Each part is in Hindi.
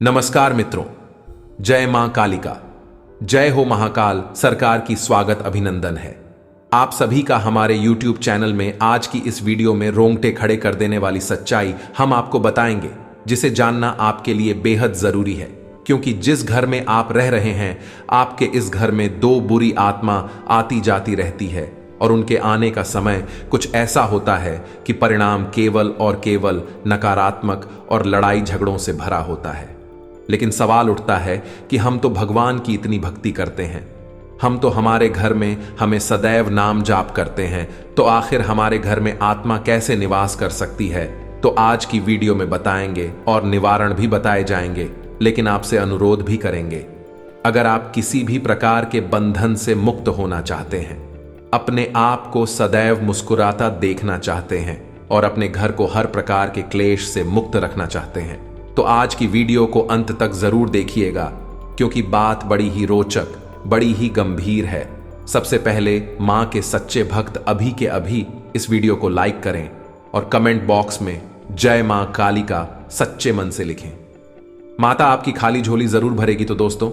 नमस्कार मित्रों, जय मां कालिका, जय हो महाकाल सरकार की स्वागत अभिनंदन है। आप सभी का हमारे YouTube चैनल में आज की इस वीडियो में रोंगटे खड़े कर देने वाली सच्चाई हम आपको बताएंगे, जिसे जानना आपके लिए बेहद जरूरी है। क्योंकि जिस घर में आप रह रहे हैं, आपके इस घर में दो बुरी आत्मा आती जाती रहती है और उनके आने का समय कुछ ऐसा होता है कि परिणाम केवल और केवल नकारात्मक और लड़ाई झगड़ों से भरा होता है। लेकिन सवाल उठता है कि हम तो भगवान की इतनी भक्ति करते हैं, हम तो हमारे घर में हमें सदैव नाम जाप करते हैं, तो आखिर हमारे घर में आत्मा कैसे निवास कर सकती है? तो आज की वीडियो में बताएंगे और निवारण भी बताए जाएंगे। लेकिन आपसे अनुरोध भी करेंगे, अगर आप किसी भी प्रकार के बंधन से मुक्त होना चाहते हैं, अपने आप को सदैव मुस्कुराता देखना चाहते हैं और अपने घर को हर प्रकार के क्लेश से मुक्त रखना चाहते हैं, तो आज की वीडियो को अंत तक जरूर देखिएगा, क्योंकि बात बड़ी ही रोचक, बड़ी ही गंभीर है। सबसे पहले मां के सच्चे भक्त अभी के अभी इस वीडियो को लाइक करें और कमेंट बॉक्स में जय मां कालिका सच्चे मन से लिखें। माता आपकी खाली झोली जरूर भरेगी। तो दोस्तों,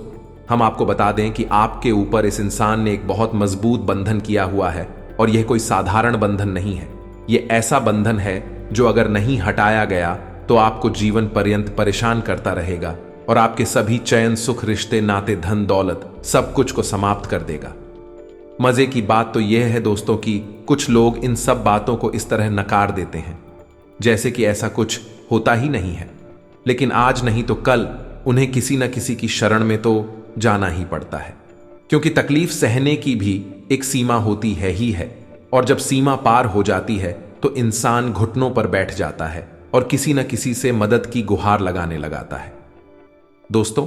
हम आपको बता दें कि आपके ऊपर इस इंसान ने एक बहुत मजबूत बंधन किया हुआ है, और यह कोई साधारण बंधन नहीं है। यह ऐसा बंधन है जो अगर नहीं हटाया गया तो आपको जीवन पर्यंत परेशान करता रहेगा और आपके सभी चैन, सुख, रिश्ते, नाते, धन, दौलत सब कुछ को समाप्त कर देगा। मजे की बात तो यह है दोस्तों कि कुछ लोग इन सब बातों को इस तरह नकार देते हैं जैसे कि ऐसा कुछ होता ही नहीं है। लेकिन आज नहीं तो कल उन्हें किसी न किसी की शरण में तो जाना ही पड़ता है, क्योंकि तकलीफ सहने की भी एक सीमा होती है ही है। और जब सीमा पार हो जाती है तो इंसान घुटनों पर बैठ जाता है और किसी न किसी से मदद की गुहार लगाने लगाता है। दोस्तों,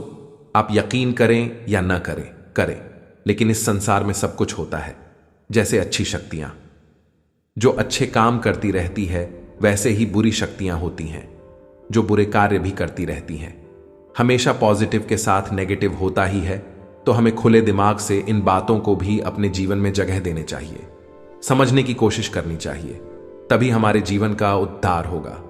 आप यकीन करें या न करें, लेकिन इस संसार में सब कुछ होता है। जैसे अच्छी शक्तियां जो अच्छे काम करती रहती है, वैसे ही बुरी शक्तियां होती हैं जो बुरे कार्य भी करती रहती हैं। हमेशा पॉजिटिव के साथ नेगेटिव होता ही है, तो हमें खुले दिमाग से इन बातों को भी अपने जीवन में जगह देने चाहिए, समझने की कोशिश करनी चाहिए, तभी हमारे जीवन का उद्धार होगा।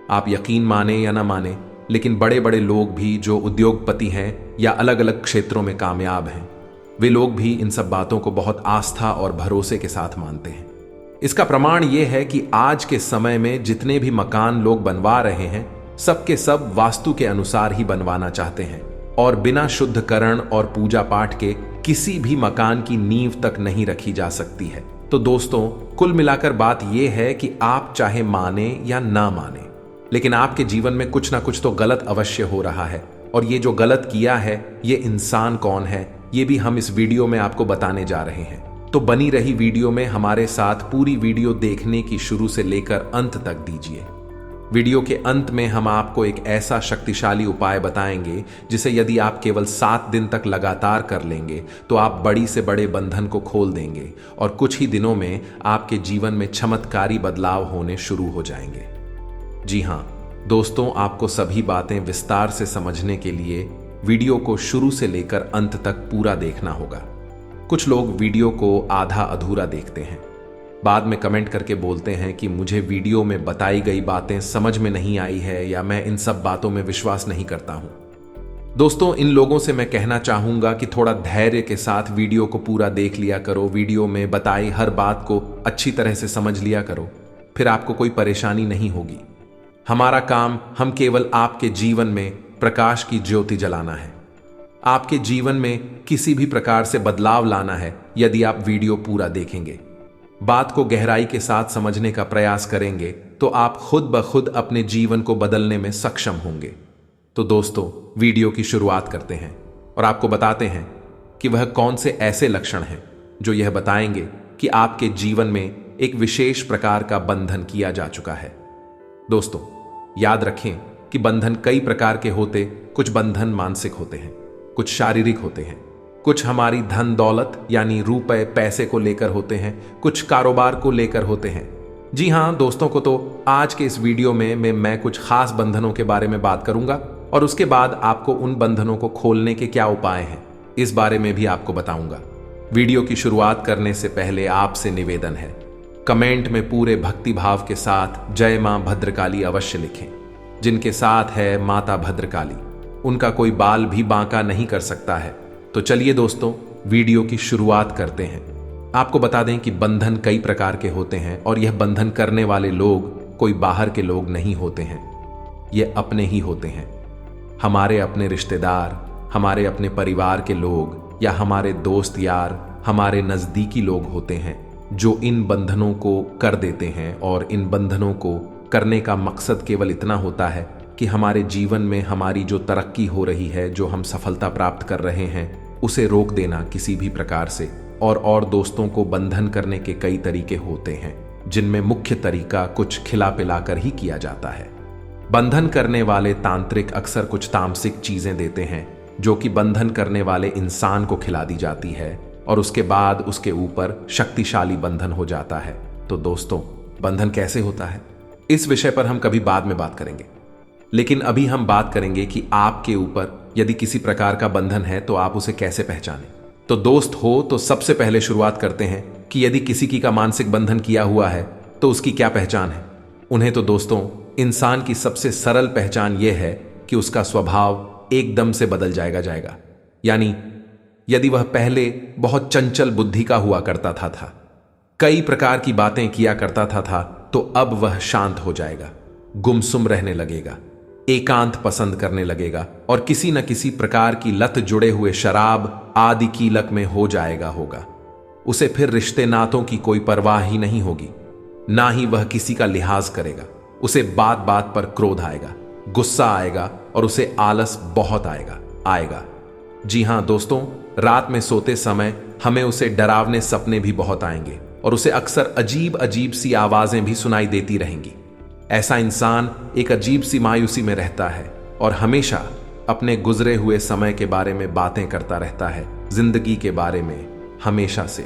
आप यकीन माने या ना माने, लेकिन बड़े बड़े लोग भी जो उद्योगपति हैं या अलग अलग क्षेत्रों में कामयाब हैं, वे लोग भी इन सब बातों को बहुत आस्था और भरोसे के साथ मानते हैं। इसका प्रमाण यह है कि आज के समय में जितने भी मकान लोग बनवा रहे हैं, सबके सब वास्तु के अनुसार ही बनवाना चाहते हैं और बिना शुद्धकरण और पूजा पाठ के किसी भी मकान की नींव तक नहीं रखी जा सकती है। तो दोस्तों, कुल मिलाकर बात यह है कि आप चाहे माने या ना माने, लेकिन आपके जीवन में कुछ ना कुछ तो गलत अवश्य हो रहा है। और ये जो गलत किया है, ये इंसान कौन है, ये भी हम इस वीडियो में आपको बताने जा रहे हैं। तो बनी रही वीडियो में हमारे साथ पूरी वीडियो देखने की शुरू से लेकर अंत तक दीजिए। वीडियो के अंत में हम आपको एक ऐसा शक्तिशाली उपाय बताएंगे जिसे यदि आप केवल 7 दिन तक लगातार कर लेंगे तो आप बड़ी से बड़े बंधन को खोल देंगे और कुछ ही दिनों में आपके जीवन में चमत्कारी बदलाव होने शुरू हो जाएंगे। जी हाँ दोस्तों, आपको सभी बातें विस्तार से समझने के लिए वीडियो को शुरू से लेकर अंत तक पूरा देखना होगा। कुछ लोग वीडियो को आधा अधूरा देखते हैं, बाद में कमेंट करके बोलते हैं कि मुझे वीडियो में बताई गई बातें समझ में नहीं आई है या मैं इन सब बातों में विश्वास नहीं करता हूं। दोस्तों, इन लोगों से मैं कहना चाहूंगा कि थोड़ा धैर्य के साथ वीडियो को पूरा देख लिया करो। वीडियो में बताई हर बात को अच्छी तरह से समझ लिया करो, फिर आपको कोई परेशानी नहीं होगी। हमारा काम हम केवल आपके जीवन में प्रकाश की ज्योति जलाना है, आपके जीवन में किसी भी प्रकार से बदलाव लाना है। यदि आप वीडियो पूरा देखेंगे, बात को गहराई के साथ समझने का प्रयास करेंगे, तो आप खुद ब खुद अपने जीवन को बदलने में सक्षम होंगे। तो दोस्तों, वीडियो की शुरुआत करते हैं और आपको बताते हैं कि वह कौन से ऐसे लक्षण हैं जो यह बताएंगे कि आपके जीवन में एक विशेष प्रकार का बंधन किया जा चुका है। दोस्तों, याद रखें कि बंधन कई प्रकार के होते। कुछ बंधन मानसिक होते हैं, कुछ शारीरिक होते हैं, कुछ हमारी धन दौलत यानी रुपए पैसे को लेकर होते हैं, कुछ कारोबार को लेकर होते हैं। जी हाँ दोस्तों, को तो आज के इस वीडियो में मैं कुछ खास बंधनों के बारे में बात करूंगा और उसके बाद आपको उन बंधनों को खोलने के क्या उपाय हैं, इस बारे में भी आपको बताऊंगा। वीडियो की शुरुआत करने से पहले आपसे निवेदन है, कमेंट में पूरे भक्ति भाव के साथ जय मां भद्रकाली अवश्य लिखें। जिनके साथ है माता भद्रकाली, उनका कोई बाल भी बांका नहीं कर सकता है। तो चलिए दोस्तों, वीडियो की शुरुआत करते हैं। आपको बता दें कि बंधन कई प्रकार के होते हैं और यह बंधन करने वाले लोग कोई बाहर के लोग नहीं होते हैं, ये अपने ही होते हैं। हमारे अपने रिश्तेदार, हमारे अपने परिवार के लोग या हमारे दोस्त यार, हमारे नजदीकी लोग होते हैं जो इन बंधनों को कर देते हैं। और इन बंधनों को करने का मकसद केवल इतना होता है कि हमारे जीवन में हमारी जो तरक्की हो रही है, जो हम सफलता प्राप्त कर रहे हैं, उसे रोक देना किसी भी प्रकार से। और दोस्तों को बंधन करने के कई तरीके होते हैं, जिनमें मुख्य तरीका कुछ खिला पिला कर ही किया जाता है। बंधन करने वाले तांत्रिक अक्सर कुछ तामसिक चीजें देते हैं जो कि बंधन करने वाले इंसान को खिला दी जाती है और उसके बाद उसके ऊपर शक्तिशाली बंधन हो जाता है। तो दोस्तों, बंधन कैसे होता है, इस विषय पर हम कभी बाद में बात करेंगे। लेकिन अभी हम बात करेंगे कि आपके ऊपर यदि किसी प्रकार का बंधन है तो आप उसे कैसे पहचानें। तो दोस्त हो तो सबसे पहले शुरुआत करते हैं कि यदि किसी की का मानसिक बंधन किया हुआ है तो उसकी क्या पहचान है। उन्हें तो दोस्तों, इंसान की सबसे सरल पहचान यह है कि उसका स्वभाव एकदम से बदल जाएगा। यानी यदि वह पहले बहुत चंचल बुद्धि का हुआ करता था, कई प्रकार की बातें किया करता था, तो अब वह शांत हो जाएगा, गुमसुम रहने लगेगा, एकांत पसंद करने लगेगा और किसी न किसी प्रकार की लत जुड़े हुए शराब आदि की लत में हो जाएगा होगा। उसे फिर रिश्ते नातों की कोई परवाह ही नहीं होगी, ना ही वह किसी का लिहाज करेगा। उसे बात बात पर क्रोध आएगा, गुस्सा आएगा और उसे आलस बहुत आएगा। जी हां दोस्तों, रात में सोते समय हमें उसे डरावने सपने भी बहुत आएंगे और उसे अक्सर अजीब अजीब सी आवाजें भी सुनाई देती रहेंगी। ऐसा इंसान एक अजीब सी मायूसी में रहता है और हमेशा अपने गुजरे हुए समय के बारे में बातें करता रहता है, जिंदगी के बारे में हमेशा से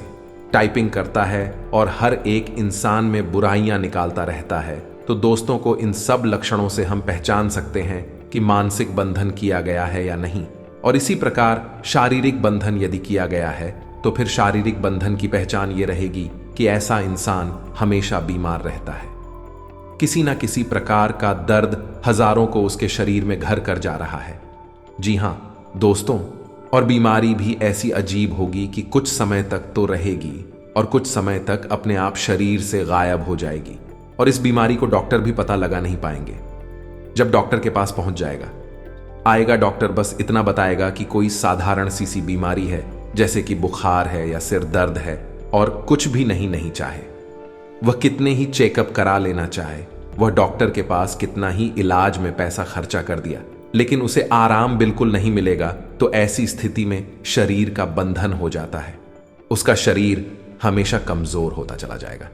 टाइपिंग करता है और हर एक इंसान में बुराइयां निकालता रहता है। तो दोस्तों को इन सब लक्षणों से हम पहचान सकते हैं कि मानसिक बंधन किया गया है या नहीं। और इसी प्रकार शारीरिक बंधन यदि किया गया है तो फिर शारीरिक बंधन की पहचान ये रहेगी कि ऐसा इंसान हमेशा बीमार रहता है। किसी ना किसी प्रकार का दर्द हजारों को उसके शरीर में घर कर जा रहा है। जी हां दोस्तों, और बीमारी भी ऐसी अजीब होगी कि कुछ समय तक तो रहेगी और कुछ समय तक अपने आप शरीर से गायब हो जाएगी। और इस बीमारी को डॉक्टर भी पता लगा नहीं पाएंगे। जब डॉक्टर के पास पहुंच आएगा डॉक्टर बस इतना बताएगा कि कोई साधारण सी बीमारी है, जैसे कि बुखार है या सिर दर्द है, और कुछ भी नहीं चाहे। वह कितने ही चेकअप करा लेना चाहे, वह डॉक्टर के पास कितना ही इलाज में पैसा खर्चा कर दिया, लेकिन उसे आराम बिल्कुल नहीं मिलेगा। तो ऐसी स्थिति में शरीर का बंधन हो जाता है। उसका शरीर हमेशा कमजोर होता चला जाएगा।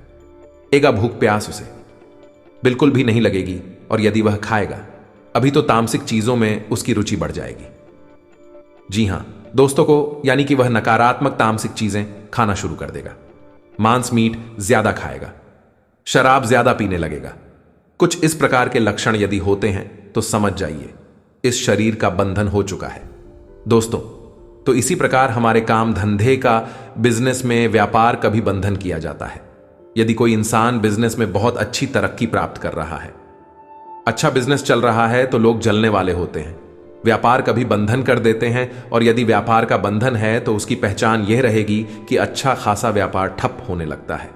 एगा भूख प्यास उसे बिल्कुल भी नहीं लगेगी और यदि वह खाएगा अभी तो तामसिक चीजों में उसकी रुचि बढ़ जाएगी। जी हां दोस्तों को, यानी कि वह नकारात्मक तामसिक चीजें खाना शुरू कर देगा। मांस मीट ज्यादा खाएगा, शराब ज्यादा पीने लगेगा। कुछ इस प्रकार के लक्षण यदि होते हैं तो समझ जाइए इस शरीर का बंधन हो चुका है। दोस्तों, तो इसी प्रकार हमारे काम धंधे का, बिजनेस में, व्यापार का भी बंधन किया जाता है। यदि कोई इंसान बिजनेस में बहुत अच्छी तरक्की प्राप्त कर रहा है, अच्छा बिजनेस चल रहा है, तो लोग जलने वाले होते हैं, व्यापार का भी बंधन कर देते हैं। और यदि व्यापार का बंधन है तो उसकी पहचान यह रहेगी कि अच्छा खासा व्यापार ठप होने लगता है।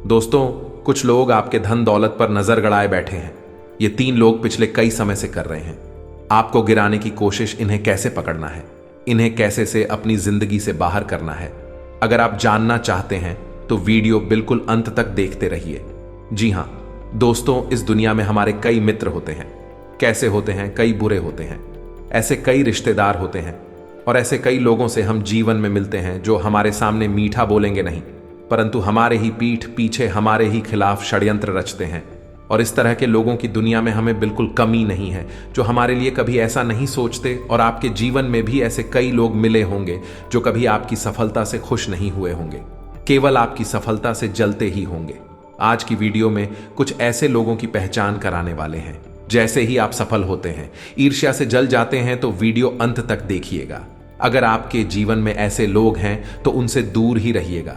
दोस्तों, कुछ लोग आपके धन दौलत पर नजर गड़ाए बैठे हैं। ये 3 लोग पिछले कई समय से कर रहे हैं। आपको गिराने की कोशिश इन्हें कैसे पकड़ना है, इन्हें कैसे से अपनी जिंदगी से बाहर करना है। अगर आप जानना चाहते हैं तो वीडियो बिल्कुल अंत तक देखते रहिए। जी हां दोस्तों, इस दुनिया में हमारे कई मित्र होते हैं। कैसे होते हैं? कई बुरे होते हैं। ऐसे कई रिश्तेदार होते हैं और ऐसे कई लोगों से हम जीवन में मिलते हैं जो हमारे सामने मीठा बोलेंगे नहीं, परंतु हमारे ही पीठ पीछे हमारे ही खिलाफ षड्यंत्र रचते हैं। और इस तरह के लोगों की दुनिया में हमें बिल्कुल कमी नहीं है, जो हमारे लिए कभी ऐसा नहीं सोचते। और आपके जीवन में भी ऐसे कई लोग मिले होंगे जो कभी आपकी सफलता से खुश नहीं हुए होंगे, केवल आपकी सफलता से जलते ही होंगे। आज की वीडियो में कुछ ऐसे लोगों की पहचान कराने वाले हैं। जैसे ही आप सफल होते हैं, ईर्ष्या से जल जाते हैं, तो वीडियो अंत तक देखिएगा। अगर आपके जीवन में ऐसे लोग हैं तो उनसे दूर ही रहिएगा।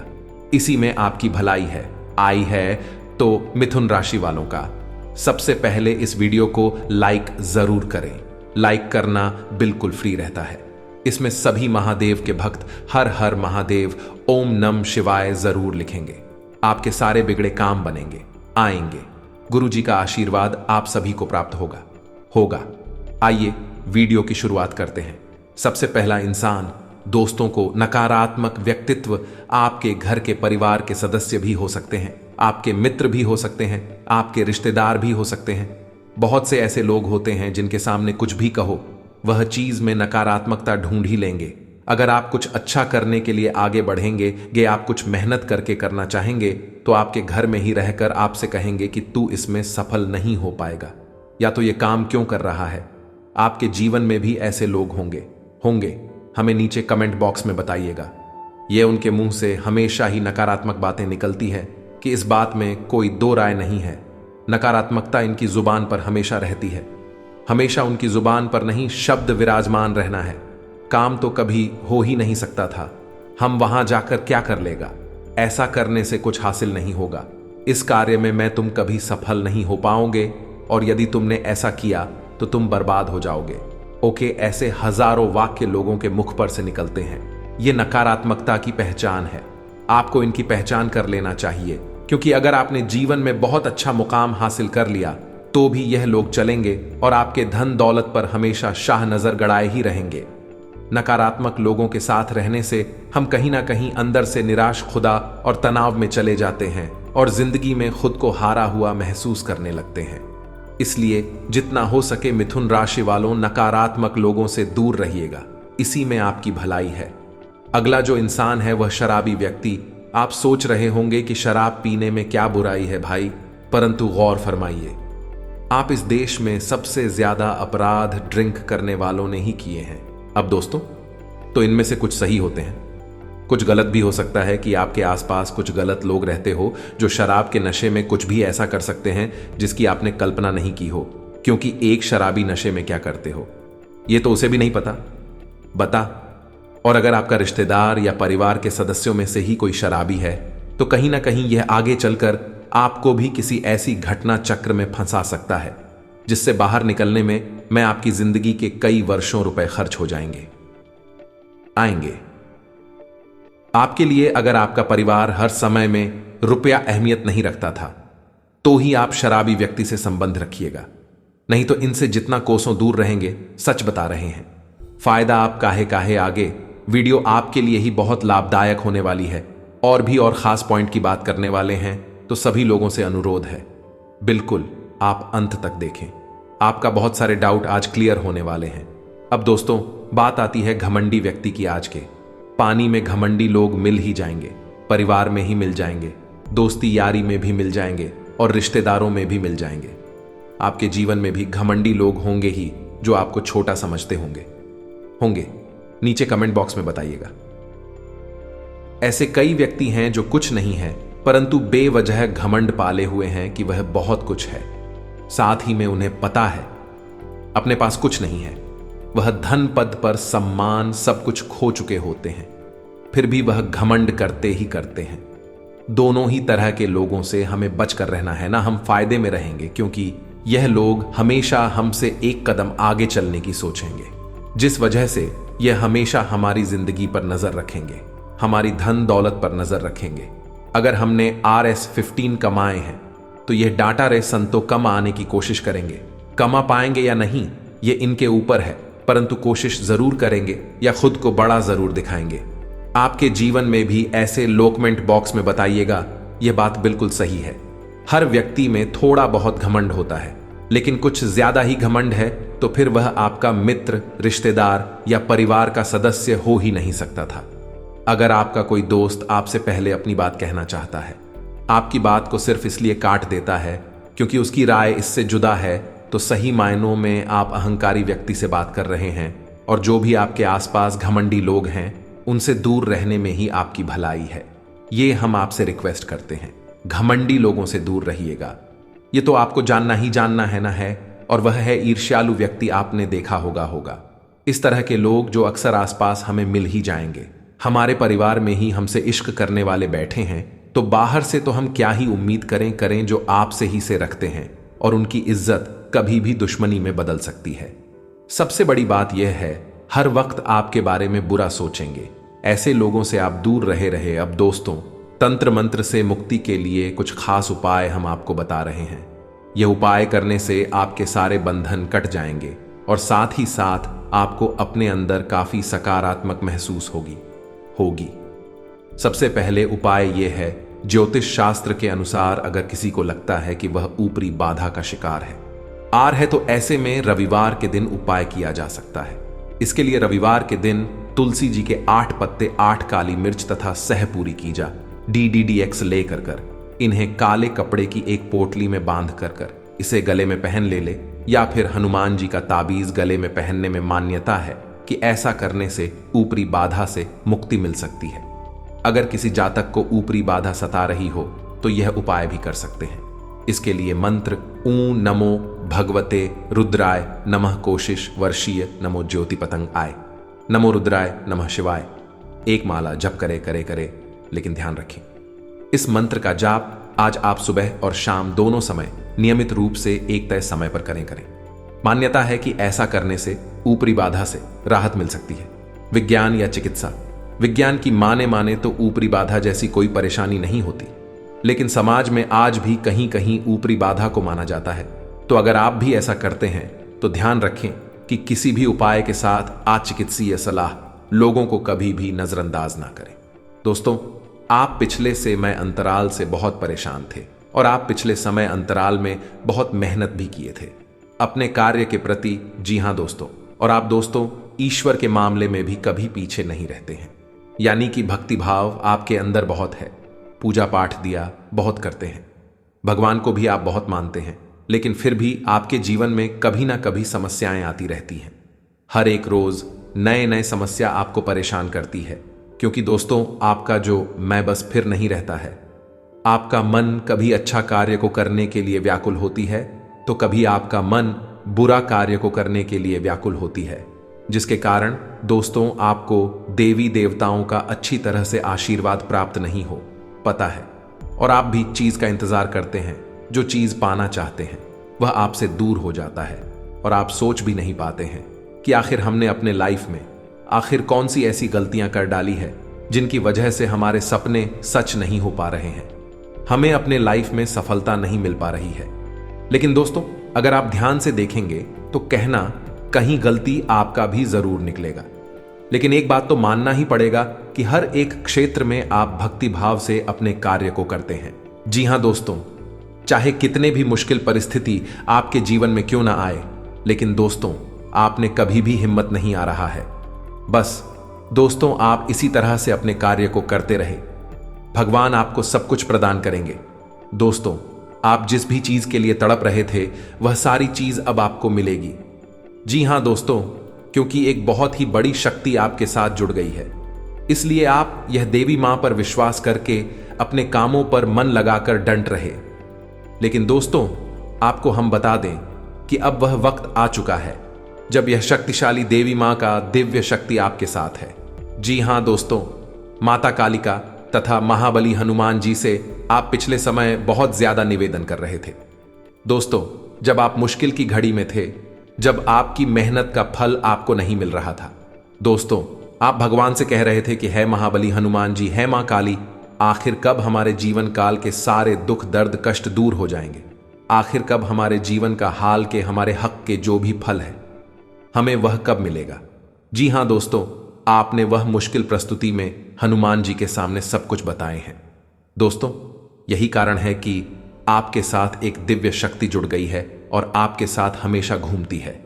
इसी में आपकी भलाई है। आई है तो मिथुन राशि वालों का सबसे पहले इस वीडियो को लाइक जरूर करें लाइक करना बिल्कुल फ्री रहता है। इसमें सभी महादेव के भक्त हर हर महादेव ओम नम शिवाय जरूर लिखेंगे। आपके सारे बिगड़े काम बनेंगे, आएंगे। गुरु जी का आशीर्वाद आप सभी को प्राप्त होगा। आइए वीडियो की शुरुआत करते हैं। सबसे पहला इंसान, दोस्तों को नकारात्मक व्यक्तित्व आपके घर के परिवार के सदस्य भी हो सकते हैं, आपके मित्र भी हो सकते हैं, आपके रिश्तेदार भी हो सकते हैं। बहुत से ऐसे लोग होते हैं जिनके सामने कुछ भी कहो वह चीज में नकारात्मकता ढूंढ ही लेंगे। अगर आप कुछ अच्छा करने के लिए आगे बढ़ेंगे, आप कुछ मेहनत करके करना चाहेंगे, तो आपके घर में ही रहकर आपसे कहेंगे कि तू इसमें सफल नहीं हो पाएगा, या तो ये काम क्यों कर रहा है। आपके जीवन में भी ऐसे लोग होंगे। हमें नीचे कमेंट बॉक्स में बताइएगा। ये उनके मुंह से हमेशा ही नकारात्मक बातें निकलती है कि इस बात में कोई दो राय नहीं है। नकारात्मकता इनकी जुबान पर हमेशा रहती है। हमेशा उनकी जुबान पर नहीं शब्द विराजमान रहना है। काम तो कभी हो ही नहीं सकता था, हम वहां जाकर क्या कर लेगा, ऐसा करने से कुछ हासिल नहीं होगा, इस कार्य में मैं तुम कभी सफल नहीं हो पाओगे, और यदि तुमने ऐसा किया तो तुम बर्बाद हो जाओगे। ओके, ऐसे हजारों वाक्य लोगों के मुख पर से निकलते हैं। ये नकारात्मकता की पहचान है। आपको इनकी पहचान कर लेना चाहिए, क्योंकि अगर आपने जीवन में बहुत अच्छा मुकाम हासिल कर लिया तो भी यह लोग चलेंगे और आपके धन दौलत पर हमेशा शाह नजर गड़ाए ही रहेंगे। नकारात्मक लोगों के साथ रहने से हम कहीं ना कहीं अंदर से निराश खुदा और तनाव में चले जाते हैं और जिंदगी में खुद को हारा हुआ महसूस करने लगते हैं। इसलिए जितना हो सके मिथुन राशि वालों, नकारात्मक लोगों से दूर रहिएगा, इसी में आपकी भलाई है। अगला जो इंसान है वह शराबी व्यक्ति। आप सोच रहे होंगे कि शराब पीने में क्या बुराई है भाई, परंतु गौर फरमाइए, आप इस देश में सबसे ज्यादा अपराध ड्रिंक करने वालों ने ही किए हैं। अब दोस्तों, तो इनमें से कुछ सही होते हैं, कुछ गलत भी हो सकता है कि आपके आसपास कुछ गलत लोग रहते हो जो शराब के नशे में कुछ भी ऐसा कर सकते हैं जिसकी आपने कल्पना नहीं की हो। क्योंकि एक शराबी नशे में क्या करते हो ये तो उसे भी नहीं बता। और अगर आपका रिश्तेदार या परिवार के सदस्यों में से ही कोई शराबी है तो कहीं ना कहीं यह आगे चलकर आपको भी किसी ऐसी घटना चक्र में फंसा सकता है जिससे बाहर निकलने में आपकी जिंदगी के कई वर्षों रुपए खर्च हो आएंगे। आपके लिए अगर आपका परिवार हर समय में रुपया अहमियत नहीं रखता था तो ही आप शराबी व्यक्ति से संबंध रखिएगा, नहीं तो इनसे जितना कोसों दूर रहेंगे, सच बता रहे हैं। फायदा आप काहे आगे। वीडियो आपके लिए ही बहुत लाभदायक होने वाली है। और भी और खास पॉइंट की बात करने वाले हैं, तो सभी लोगों से अनुरोध है बिल्कुल आप अंत तक देखें। आपका बहुत सारे डाउट आज क्लियर होने वाले हैं। अब दोस्तों, बात आती है घमंडी व्यक्ति की। आज के पानी में घमंडी लोग मिल ही जाएंगे, परिवार में ही मिल जाएंगे, दोस्ती यारी में भी मिल जाएंगे और रिश्तेदारों में भी मिल जाएंगे। आपके जीवन में भी घमंडी लोग होंगे ही जो आपको छोटा समझते होंगे। नीचे कमेंट बॉक्स में बताइएगा। ऐसे कई व्यक्ति हैं जो कुछ नहीं है परंतु बेवजह घमंड पाले हुए हैं कि वह बहुत कुछ है। साथ ही में उन्हें पता है अपने पास कुछ नहीं है। वह धन पद पर सम्मान सब कुछ खो चुके होते हैं, फिर भी वह घमंड करते हैं। दोनों ही तरह के लोगों से हमें बचकर रहना है ना। हम फायदे में रहेंगे क्योंकि यह लोग हमेशा हमसे एक कदम आगे चलने की सोचेंगे, जिस वजह से यह हमेशा हमारी जिंदगी पर नजर रखेंगे, हमारी धन दौलत पर नजर रखेंगे। अगर हमने RS15 कमाए हैं तो यह डाटा रे संतो कम आने की कोशिश करेंगे। कमा पाएंगे या नहीं ये इनके ऊपर है, परंतु कोशिश जरूर करेंगे या खुद को बड़ा जरूर दिखाएंगे। आपके जीवन में भी ऐसे लोग कमेंट बॉक्स में बताइएगा। यह बात बिल्कुल सही है। हर व्यक्ति में थोड़ा बहुत घमंड होता है, लेकिन कुछ ज्यादा ही घमंड है तो फिर वह आपका मित्र, रिश्तेदार या परिवार का सदस्य हो ही नहीं सकता था। अगर आपका कोई दोस्त आपसे पहले अपनी बात कहना चाहता है, आपकी बात को सिर्फ इसलिए काट देता है क्योंकि उसकी राय इससे जुदा है, तो सही मायनों में आप अहंकारी व्यक्ति से बात कर रहे हैं। और जो भी आपके आसपास घमंडी लोग हैं उनसे दूर रहने में ही आपकी भलाई है। ये हम आपसे रिक्वेस्ट करते हैं, घमंडी लोगों से दूर रहिएगा। ये तो आपको जानना ही जानना है ना है, और वह है ईर्ष्यालु व्यक्ति। आपने देखा होगा इस तरह के लोग जो अक्सर आसपास हमें मिल ही जाएंगे। हमारे परिवार में ही हमसे इश्क करने वाले बैठे हैं, तो बाहर से तो हम क्या ही उम्मीद करें जो आपसे ही से रखते हैं, और उनकी इज्जत कभी भी दुश्मनी में बदल सकती है। सबसे बड़ी बात यह है, हर वक्त आपके बारे में बुरा सोचेंगे। ऐसे लोगों से आप दूर रहे। अब दोस्तों, तंत्र मंत्र से मुक्ति के लिए कुछ खास उपाय हम आपको बता रहे हैं। यह उपाय करने से आपके सारे बंधन कट जाएंगे और साथ ही साथ आपको अपने अंदर काफी सकारात्मक महसूस होगी। सबसे पहले उपाय यह है, ज्योतिष शास्त्र के अनुसार अगर किसी को लगता है कि वह ऊपरी बाधा का शिकार है तो ऐसे में रविवार के दिन उपाय किया जा सकता है। इसके लिए रविवार के दिन तुलसी जी के 8 पत्ते, 8 काली मिर्च तथा सहपूरी की जा DDDX लेकर इन्हें काले कपड़े की एक पोटली में बांध कर इसे गले में पहन ले या फिर हनुमान जी का ताबीज गले में पहनने में मान्यता है कि ऐसा करने से ऊपरी बाधा से मुक्ति मिल सकती है। अगर किसी जातक को ऊपरी बाधा सता रही हो तो यह उपाय भी कर सकते हैं। इसके लिए मंत्र ऊ नमो भगवते रुद्राय नमः कोशिश वर्षीय नमो ज्योति पतंग आय नमो रुद्राय नमः शिवाय एक माला जप करे। लेकिन ध्यान रखें, इस मंत्र का जाप आज आप सुबह और शाम दोनों समय नियमित रूप से एक तय समय पर करें। मान्यता है कि ऐसा करने से ऊपरी बाधा से राहत मिल सकती है। विज्ञान या चिकित्सा, विज्ञान की माने तो ऊपरी बाधा जैसी कोई परेशानी नहीं होती, लेकिन समाज में आज भी कहीं कहीं ऊपरी बाधा को माना जाता है। तो अगर आप भी ऐसा करते हैं तो ध्यान रखें कि किसी भी उपाय के साथ अचिकित्सीय सलाह लोगों को कभी भी नजरअंदाज ना करें। दोस्तों, आप पिछले समय अंतराल से बहुत परेशान थे और आप पिछले समय अंतराल में बहुत मेहनत भी किए थे अपने कार्य के प्रति। जी हां दोस्तों, और आप दोस्तों ईश्वर के मामले में भी कभी पीछे नहीं रहते हैं, यानी कि भक्ति भाव आपके अंदर बहुत है। पूजा पाठ दिया बहुत करते हैं, भगवान को भी आप बहुत मानते हैं, लेकिन फिर भी आपके जीवन में कभी ना कभी समस्याएं आती रहती हैं। हर एक रोज नए समस्या आपको परेशान करती है, क्योंकि दोस्तों आपका जो मैं बस फिर नहीं रहता है। आपका मन कभी अच्छा कार्य को करने के लिए व्याकुल होती है तो कभी आपका मन बुरा कार्य को करने के लिए व्याकुल होती है, जिसके कारण दोस्तों आपको देवी देवताओं का अच्छी तरह से आशीर्वाद प्राप्त नहीं हो पता है, और आप भी चीज का इंतजार करते हैं। जो चीज पाना चाहते हैं वह आपसे दूर हो जाता है और आप सोच भी नहीं पाते हैं कि आखिर हमने अपने लाइफ में आखिर कौन सी ऐसी गलतियां कर डाली है जिनकी वजह से हमारे सपने सच नहीं हो पा रहे हैं, हमें अपने लाइफ में सफलता नहीं मिल पा रही है। लेकिन दोस्तों, अगर आप ध्यान से देखेंगे तो कहना कहीं गलती आपका भी जरूर निकलेगा, लेकिन एक बात तो मानना ही पड़ेगा कि हर एक क्षेत्र में आप भक्ति भाव से अपने कार्य को करते हैं। जी हां दोस्तों, चाहे कितने भी मुश्किल परिस्थिति आपके जीवन में क्यों ना आए, लेकिन दोस्तों आपने कभी भी हिम्मत नहीं आ रहा है। बस दोस्तों आप इसी तरह से अपने कार्य को करते रहे, भगवान आपको सब कुछ प्रदान करेंगे। दोस्तों, आप जिस भी चीज के लिए तड़प रहे थे वह सारी चीज अब आपको मिलेगी। जी हां दोस्तों, क्योंकि एक बहुत ही बड़ी शक्ति आपके साथ जुड़ गई है, इसलिए आप यह देवी मां पर विश्वास करके अपने कामों पर मन लगाकर डंट रहे। लेकिन दोस्तों आपको हम बता दें कि अब वह वक्त आ चुका है जब यह शक्तिशाली देवी मां का दिव्य शक्ति आपके साथ है। जी हां दोस्तों, माता कालिका तथा महाबली हनुमान जी से आप पिछले समय बहुत ज्यादा निवेदन कर रहे थे। दोस्तों, जब आप मुश्किल की घड़ी में थे, जब आपकी मेहनत का फल आपको नहीं मिल रहा था, दोस्तों आप भगवान से कह रहे थे कि है महाबली हनुमान जी, है मां काली, आखिर कब हमारे जीवन काल के सारे दुख दर्द कष्ट दूर हो जाएंगे? आखिर कब हमारे जीवन का हाल के हमारे हक के जो भी फल है हमें वह कब मिलेगा? जी हां दोस्तों, आपने वह मुश्किल प्रस्तुति में हनुमान जी के सामने सब कुछ बताए हैं। दोस्तों, यही कारण है कि आपके साथ एक दिव्य शक्ति जुड़ गई है और आपके साथ हमेशा घूमती है।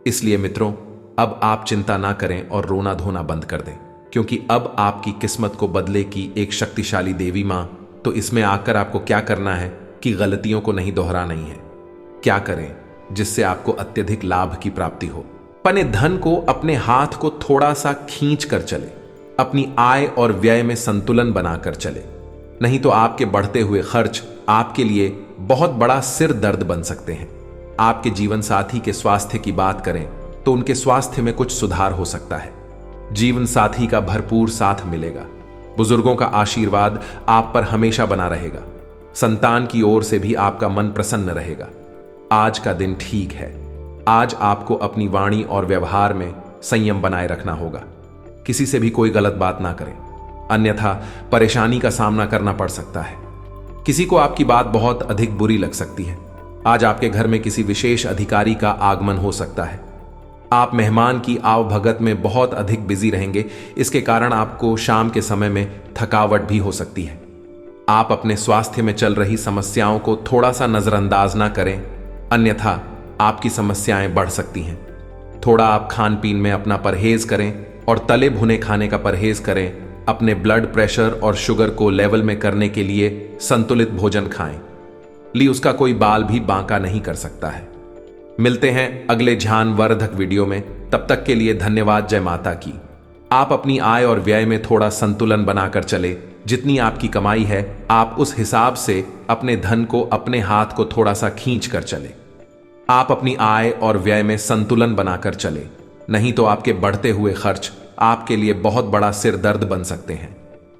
इसलिए मित्रों, अब आप चिंता ना करें और रोना धोना बंद कर दें, क्योंकि अब आपकी किस्मत को बदलेगी एक शक्तिशाली देवी मां। तो इसमें आकर आपको क्या करना है कि गलतियों को नहीं दोहराना ही है। क्या करें जिससे आपको अत्यधिक लाभ की प्राप्ति हो? अपने धन को अपने हाथ को थोड़ा सा खींच कर चले, अपनी आय और व्यय में संतुलन बनाकर चले, नहीं तो आपके बढ़ते हुए खर्च आपके लिए बहुत बड़ा सिर दर्द बन सकते हैं। आपके जीवन साथी के स्वास्थ्य की बात करें तो उनके स्वास्थ्य में कुछ सुधार हो सकता है। जीवन साथी का भरपूर साथ मिलेगा। बुजुर्गों का आशीर्वाद आप पर हमेशा बना रहेगा। संतान की ओर से भी आपका मन प्रसन्न रहेगा। आज का दिन ठीक है। आज आपको अपनी वाणी और व्यवहार में संयम बनाए रखना होगा। किसी से भी कोई गलत बात ना करें, अन्यथा परेशानी का सामना करना पड़ सकता है। किसी को आपकी बात बहुत अधिक बुरी लग सकती है। आज आपके घर में किसी विशेष अधिकारी का आगमन हो सकता है। आप मेहमान की आवभगत में बहुत अधिक बिजी रहेंगे। इसके कारण आपको शाम के समय में थकावट भी हो सकती है। आप अपने स्वास्थ्य में चल रही समस्याओं को थोड़ा सा नजरअंदाज ना करें, अन्यथा आपकी समस्याएं बढ़ सकती हैं। थोड़ा आप खान पीन में अपना परहेज करें और तले भुने खाने का परहेज करें। अपने ब्लड प्रेशर और शुगर को लेवल में करने के लिए संतुलित भोजन खाएं। उसका कोई बाल भी बांका नहीं कर सकता है। मिलते हैं अगले ध्यानवर्धक वीडियो में। तब तक के लिए धन्यवाद। जय माता की। आप अपनी आय और व्यय में थोड़ा संतुलन बनाकर चले। जितनी आपकी कमाई है, आप उस हिसाब से अपने धन को अपने हाथ को थोड़ा सा खींच कर चले। आप अपनी आय और व्यय में संतुलन बनाकर चले, नहीं तो आपके बढ़ते हुए खर्च आपके लिए बहुत बड़ा सिर दर्द बन सकते हैं।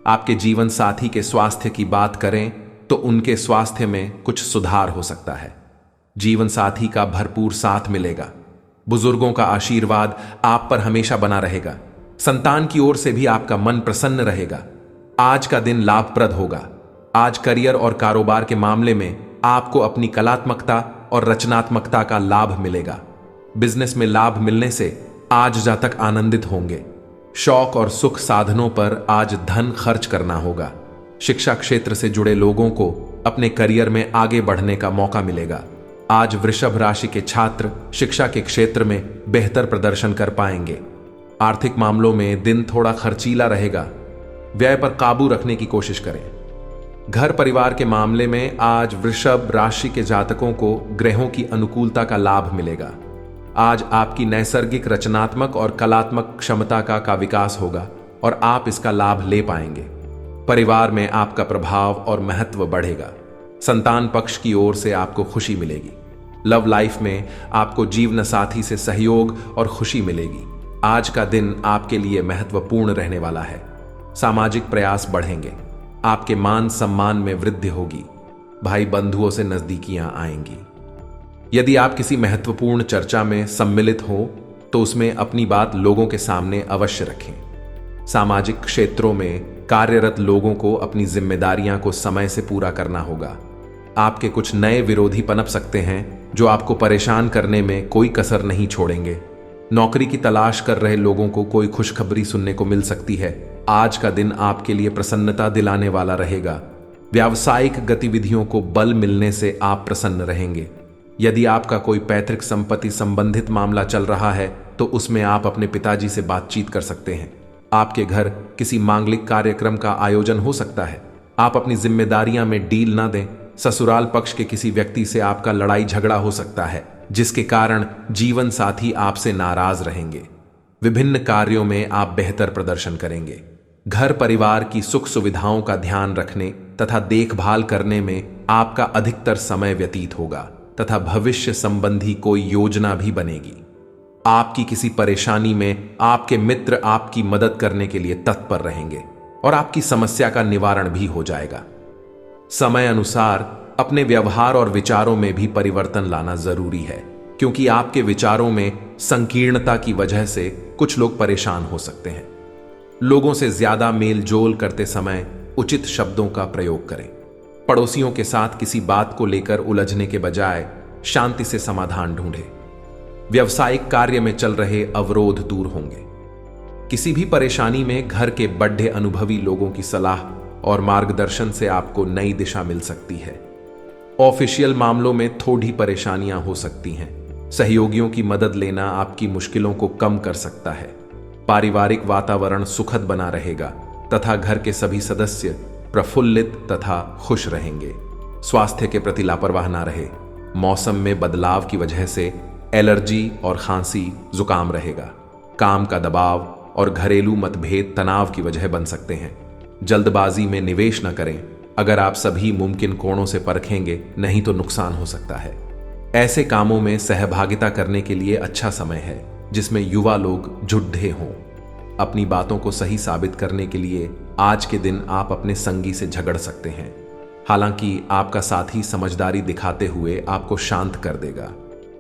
आपके जीवन साथी के स्वास्थ्य की बात करें तो उनके स्वास्थ्य में कुछ सुधार हो सकता है। जीवन साथी का भरपूर साथ मिलेगा। बुजुर्गों का आशीर्वाद आप पर हमेशा बना रहेगा। संतान की ओर से भी आपका मन प्रसन्न रहेगा। आज का दिन लाभप्रद होगा। आज करियर और कारोबार के मामले में आपको अपनी कलात्मकता और रचनात्मकता का लाभ मिलेगा। बिजनेस में लाभ मिलने से आज जातक आनंदित होंगे। शौक और सुख साधनों पर आज धन खर्च करना होगा। शिक्षा क्षेत्र से जुड़े लोगों को अपने करियर में आगे बढ़ने का मौका मिलेगा। आज वृषभ राशि के छात्र शिक्षा के क्षेत्र में बेहतर प्रदर्शन कर पाएंगे। आर्थिक मामलों में दिन थोड़ा खर्चीला रहेगा। व्यय पर काबू रखने की कोशिश करें। घर परिवार के मामले में आज वृषभ राशि के जातकों को ग्रहों की अनुकूलता का लाभ मिलेगा। आज आपकी नैसर्गिक रचनात्मक और कलात्मक क्षमता का विकास होगा और आप इसका लाभ ले पाएंगे। परिवार में आपका प्रभाव और महत्व बढ़ेगा। संतान पक्ष की ओर से आपको खुशी मिलेगी। लव लाइफ में आपको जीवन साथी से सहयोग और खुशी मिलेगी। आज का दिन आपके लिए महत्वपूर्ण रहने वाला है। सामाजिक प्रयास बढ़ेंगे। आपके मान सम्मान में वृद्धि होगी। भाई बंधुओं से नजदीकियां आएंगी। यदि आप किसी महत्वपूर्ण चर्चा में सम्मिलित हो तो उसमें अपनी बात लोगों के सामने अवश्य रखें। सामाजिक क्षेत्रों में कार्यरत लोगों को अपनी जिम्मेदारियां को समय से पूरा करना होगा। आपके कुछ नए विरोधी पनप सकते हैं जो आपको परेशान करने में कोई कसर नहीं छोड़ेंगे। नौकरी की तलाश कर रहे लोगों को कोई खुशखबरी सुनने को मिल सकती है। आज का दिन आपके लिए प्रसन्नता दिलाने वाला रहेगा। व्यावसायिक गतिविधियों को बल मिलने से आप प्रसन्न रहेंगे। यदि आपका कोई पैतृक संपत्ति संबंधित मामला चल रहा है तो उसमें आप अपने पिताजी से बातचीत कर सकते हैं। आपके घर किसी मांगलिक कार्यक्रम का आयोजन हो सकता है। आप अपनी जिम्मेदारियां में डील ना दें। ससुराल पक्ष के किसी व्यक्ति से आपका लड़ाई झगड़ा हो सकता है, जिसके कारण जीवन साथी आपसे नाराज रहेंगे। विभिन्न कार्यों में आप बेहतर प्रदर्शन करेंगे। घर परिवार की सुख सुविधाओं का ध्यान रखने तथा देखभाल करने में आपका अधिकतर समय व्यतीत होगा तथा भविष्य संबंधी कोई योजना भी बनेगी। आपकी किसी परेशानी में आपके मित्र आपकी मदद करने के लिए तत्पर रहेंगे और आपकी समस्या का निवारण भी हो जाएगा। समय अनुसार अपने व्यवहार और विचारों में भी परिवर्तन लाना जरूरी है, क्योंकि आपके विचारों में संकीर्णता की वजह से कुछ लोग परेशान हो सकते हैं। लोगों से ज्यादा मेल जोल करते समय उचित शब्दों का प्रयोग करें। पड़ोसियों के साथ किसी बात को लेकर उलझने के बजाय शांति से समाधान ढूंढें। व्यवसायिक कार्य में चल रहे अवरोध दूर होंगे। किसी भी परेशानी में घर के बड़े अनुभवी लोगों की सलाह और मार्गदर्शन से आपको नई दिशा मिल सकती है। ऑफिशियल मामलों में थोड़ी परेशानियां हो सकती हैं। सहयोगियों की मदद लेना आपकी मुश्किलों को कम कर सकता है। पारिवारिक वातावरण सुखद बना रहेगा तथा घर के सभी सदस्य प्रफुल्लित तथा खुश रहेंगे। स्वास्थ्य के प्रति लापरवाह ना रहे। मौसम में बदलाव की वजह से एलर्जी और खांसी जुकाम रहेगा। काम का दबाव और घरेलू मतभेद तनाव की वजह बन सकते हैं। जल्दबाजी में निवेश न करें। अगर आप सभी मुमकिन कोणों से परखेंगे, नहीं तो नुकसान हो सकता है। ऐसे कामों में सहभागिता करने के लिए अच्छा समय है जिसमें युवा लोग जुड्ढे हों। अपनी बातों को सही साबित करने के लिए आज के दिन आप अपने संगी से झगड़ सकते हैं। हालांकि आपका साथी समझदारी दिखाते हुए आपको शांत कर देगा।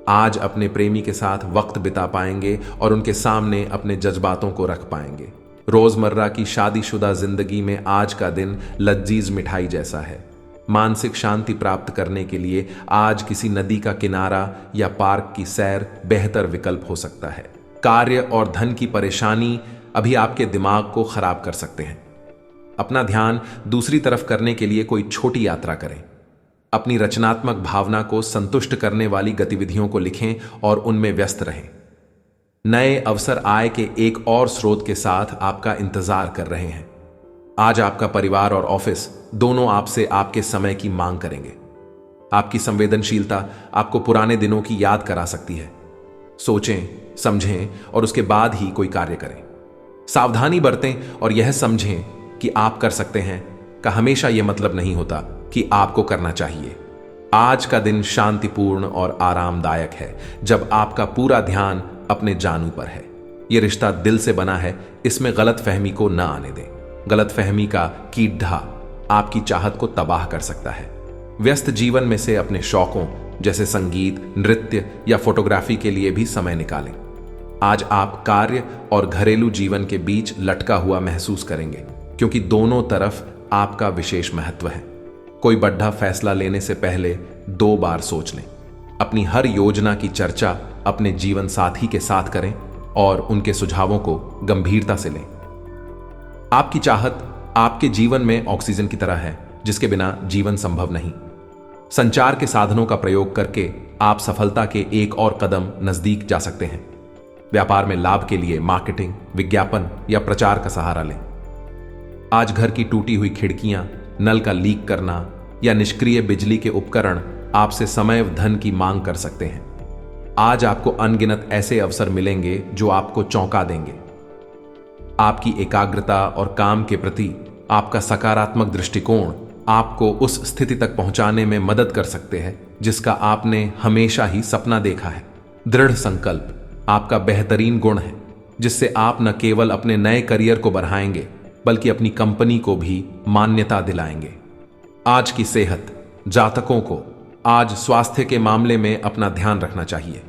आज अपने प्रेमी के साथ वक्त बिता पाएंगे और उनके सामने अपने जज्बातों को रख पाएंगे। रोजमर्रा की शादीशुदा जिंदगी में आज का दिन लजीज मिठाई जैसा है। मानसिक शांति प्राप्त करने के लिए आज किसी नदी का किनारा या पार्क की सैर बेहतर विकल्प हो सकता है। कार्य और धन की परेशानी अभी आपके दिमाग को खराब कर सकते हैं। अपना ध्यान दूसरी तरफ करने के लिए कोई छोटी यात्रा करें। अपनी रचनात्मक भावना को संतुष्ट करने वाली गतिविधियों को लिखें और उनमें व्यस्त रहें। नए अवसर आय के एक और स्रोत के साथ आपका इंतजार कर रहे हैं। आज आपका परिवार और ऑफिस दोनों आपसे आपके समय की मांग करेंगे। आपकी संवेदनशीलता आपको पुराने दिनों की याद करा सकती है। सोचें, समझें और उसके बाद ही कोई कार्य करें। सावधानी बरतें और यह समझें कि आप कर सकते हैं का हमेशा यह मतलब नहीं होता कि आपको करना चाहिए। आज का दिन शांतिपूर्ण और आरामदायक है जब आपका पूरा ध्यान अपने जानू पर है। यह रिश्ता दिल से बना है, इसमें गलतफहमी को न आने दें। गलतफहमी का कीड़ा आपकी चाहत को तबाह कर सकता है। व्यस्त जीवन में से अपने शौकों जैसे संगीत, नृत्य या फोटोग्राफी के लिए भी समय निकालें। आज आप कार्य और घरेलू जीवन के बीच लटका हुआ महसूस करेंगे क्योंकि दोनों तरफ आपका विशेष महत्व है। कोई बड़ा फैसला लेने से पहले 2 बार सोच लें। अपनी हर योजना की चर्चा अपने जीवन साथी के साथ करें और उनके सुझावों को गंभीरता से लें। आपकी चाहत आपके जीवन में ऑक्सीजन की तरह है जिसके बिना जीवन संभव नहीं। संचार के साधनों का प्रयोग करके आप सफलता के एक और कदम नजदीक जा सकते हैं। व्यापार में लाभ के लिए मार्केटिंग, विज्ञापन या प्रचार का सहारा लें। आज घर की टूटी हुई खिड़कियां, नल का लीक करना या निष्क्रिय बिजली के उपकरण आपसे समय व धन की मांग कर सकते हैं। आज आपको अनगिनत ऐसे अवसर मिलेंगे जो आपको चौंका देंगे। आपकी एकाग्रता और काम के प्रति आपका सकारात्मक दृष्टिकोण आपको उस स्थिति तक पहुंचाने में मदद कर सकते हैं जिसका आपने हमेशा ही सपना देखा है। दृढ़ संकल्प आपका बेहतरीन गुण है जिससे आप न केवल अपने नए करियर को बढ़ाएंगे बल्कि अपनी कंपनी को भी मान्यता दिलाएंगे। आज की सेहत जातकों को आज स्वास्थ्य के मामले में अपना ध्यान रखना चाहिए।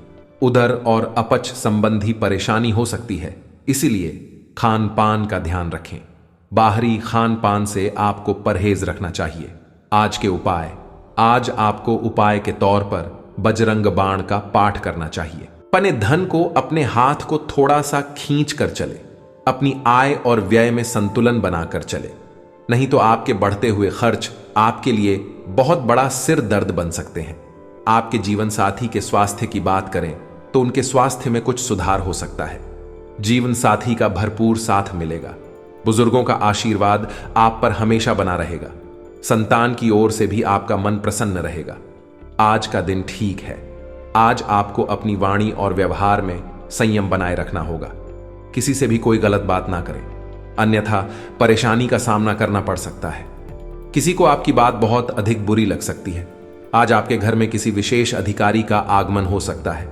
उदर और अपच संबंधी परेशानी हो सकती है, इसीलिए खान पान का ध्यान रखें। बाहरी खान पान से आपको परहेज रखना चाहिए। आज के उपाय, आज आपको उपाय के तौर पर बजरंग बाण का पाठ करना चाहिए। अपने धन को अपने हाथ को थोड़ा सा खींच कर चले। अपनी आय और व्यय में संतुलन बनाकर चले, नहीं तो आपके बढ़ते हुए खर्च आपके लिए बहुत बड़ा सिर दर्द बन सकते हैं। आपके जीवन साथी के स्वास्थ्य की बात करें तो उनके स्वास्थ्य में कुछ सुधार हो सकता है। जीवन साथी का भरपूर साथ मिलेगा। बुजुर्गों का आशीर्वाद आप पर हमेशा बना रहेगा। संतान की ओर से भी आपका मन प्रसन्न रहेगा। आज का दिन ठीक है। आज आपको अपनी वाणी और व्यवहार में संयम बनाए रखना होगा। किसी से भी कोई गलत बात ना करें, अन्यथा परेशानी का सामना करना पड़ सकता है। किसी को आपकी बात बहुत अधिक बुरी लग सकती है। आज आपके घर में किसी विशेष अधिकारी का आगमन हो सकता है।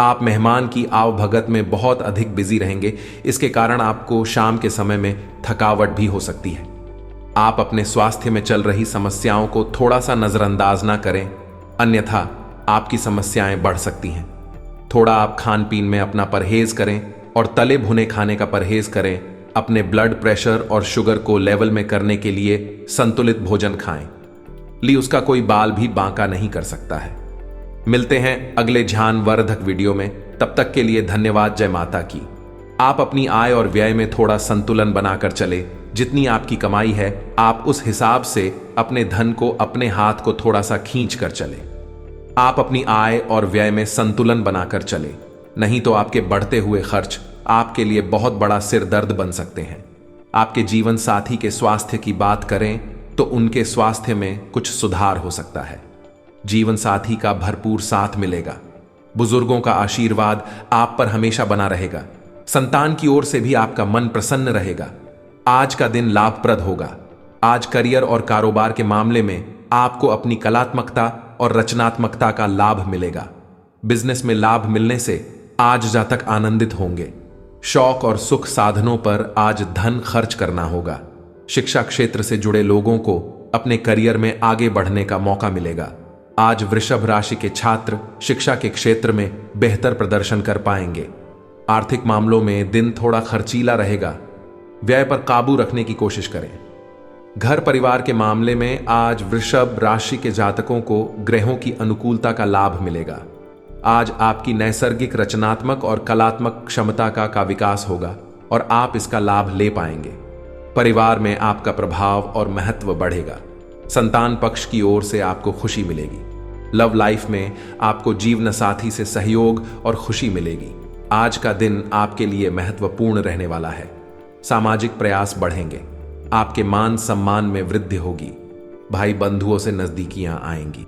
आप मेहमान की आवभगत में बहुत अधिक बिजी रहेंगे, इसके कारण आपको शाम के समय में थकावट भी हो सकती है। आप अपने स्वास्थ्य में चल रही समस्याओं को थोड़ा सा नजरअंदाज ना करें, अन्यथा आपकी समस्याएं बढ़ सकती हैं। थोड़ा आप खान पीन में अपना परहेज करें और तले भुने खाने का परहेज करें। अपने ब्लड प्रेशर और शुगर को लेवल में करने के लिए संतुलित भोजन खाएं। उसका कोई बाल भी बांका नहीं कर सकता है। मिलते हैं अगले ध्यानवर्धक वीडियो में। तब तक के लिए धन्यवाद। जय माता की। आप अपनी आय और व्यय में थोड़ा संतुलन बनाकर चले। जितनी आपकी कमाई है आप उस हिसाब से अपने धन को अपने हाथ को थोड़ा सा खींच कर चले। आप अपनी आय और व्यय में संतुलन बनाकर चले, नहीं तो आपके बढ़ते हुए खर्च आपके लिए बहुत बड़ा सिर दर्द बन सकते हैं। आपके जीवन साथी के स्वास्थ्य की बात करें तो उनके स्वास्थ्य में कुछ सुधार हो सकता है। जीवन साथी का भरपूर साथ मिलेगा। बुजुर्गों का आशीर्वाद आप पर हमेशा बना रहेगा। संतान की ओर से भी आपका मन प्रसन्न रहेगा। आज का दिन लाभप्रद होगा। आज करियर और कारोबार के मामले में आपको अपनी कलात्मकता और रचनात्मकता का लाभ मिलेगा। बिजनेस में लाभ मिलने से आज जातक आनंदित होंगे। शौक और सुख साधनों पर आज धन खर्च करना होगा। शिक्षा क्षेत्र से जुड़े लोगों को अपने करियर में आगे बढ़ने का मौका मिलेगा। आज वृषभ राशि के छात्र शिक्षा के क्षेत्र में बेहतर प्रदर्शन कर पाएंगे। आर्थिक मामलों में दिन थोड़ा खर्चीला रहेगा। व्यय पर काबू रखने की कोशिश करें। घर परिवार के मामले में आज वृषभ राशि के जातकों को ग्रहों की अनुकूलता का लाभ मिलेगा। आज आपकी नैसर्गिक रचनात्मक और कलात्मक क्षमता का विकास होगा और आप इसका लाभ ले पाएंगे। परिवार में आपका प्रभाव और महत्व बढ़ेगा। संतान पक्ष की ओर से आपको खुशी मिलेगी। लव लाइफ में आपको जीवन साथी से सहयोग और खुशी मिलेगी। आज का दिन आपके लिए महत्वपूर्ण रहने वाला है। सामाजिक प्रयास बढ़ेंगे। आपके मान सम्मान में वृद्धि होगी। भाई बंधुओं से नजदीकियां आएंगी।